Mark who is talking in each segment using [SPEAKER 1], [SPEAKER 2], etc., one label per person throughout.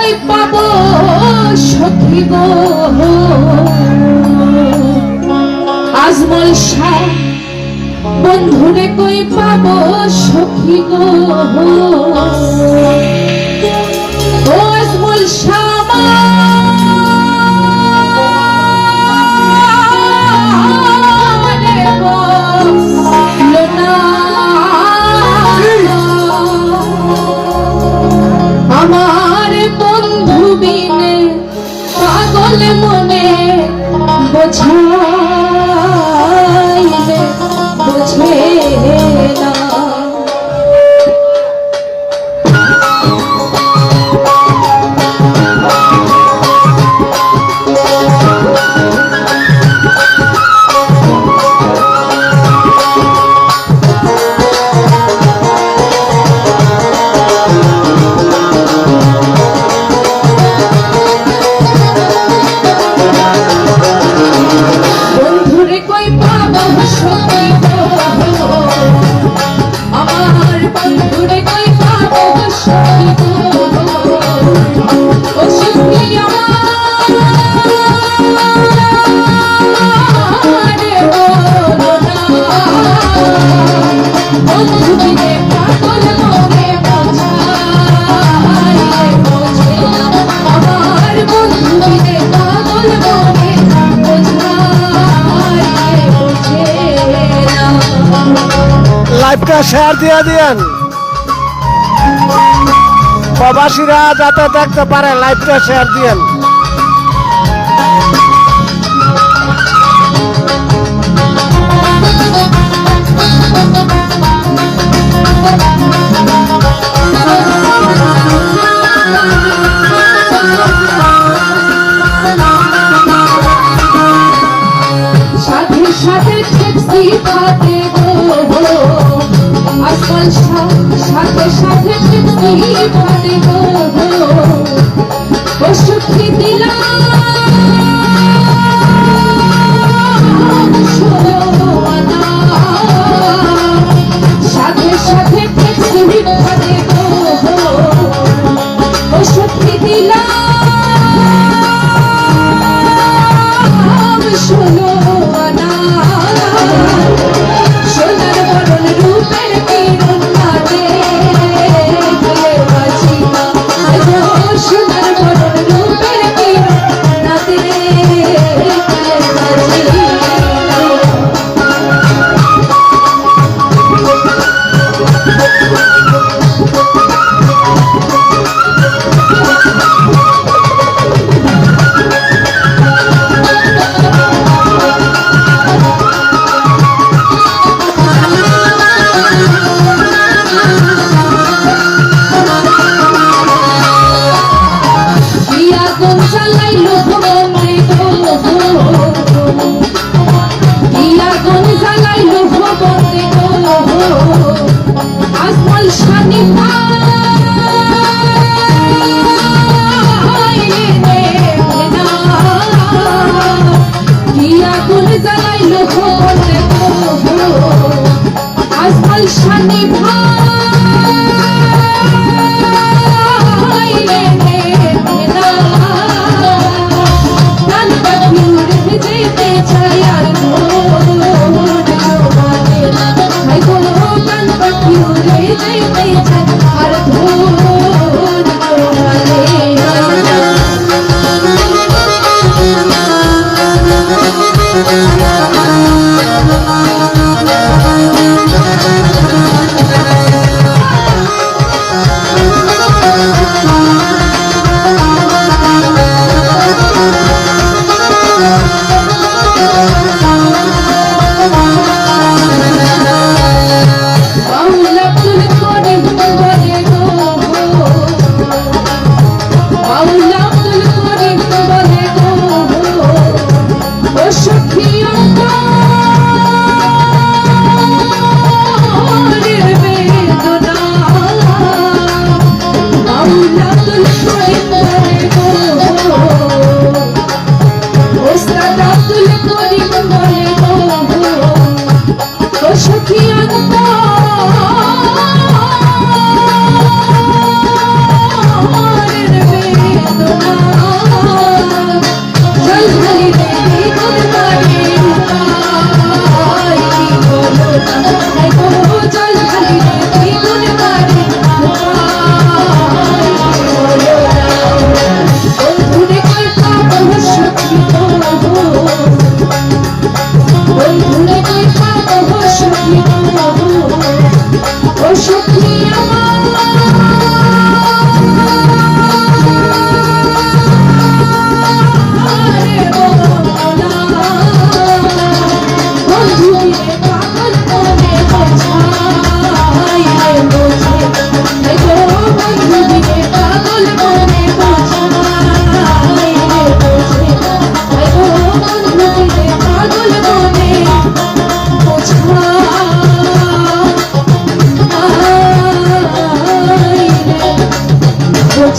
[SPEAKER 1] কই পাবো সখী গো আজমল শাহ বন্ধুরে কই পাবো সখী গো ও আজমল শাহ আমার বন্ধু বিনে পাগল মনে বোঝাইলে বোঝে না
[SPEAKER 2] লাইভটা শেয়ার দিয়ে দিয়েন, প্রবাসীরা যাতে দেখতে পারে। লাইভটা শেয়ার দিয়েন।
[SPEAKER 1] সাথে সাথে ট্যাক্সি খাতে আজমল শাহ সাথে সাথে ট্যাক্সি খাতে ও সখী দিলাম ষোলো আনা সাথে সাথে ট্যাক্সি খাতে ও সখী দিলাম ষোলো আনা সোনার বরণ রূপের কিরণ নাতে গেলে বাঁচি না সোনার বরণ রূপের কিরণ নাতে গেলে বাঁচি আজমল শানি আজমল শানি ভাই গান পাখি উড়ে যেতে চাই আর যেতে চাই আর ধূর জোয়ারে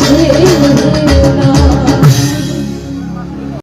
[SPEAKER 1] না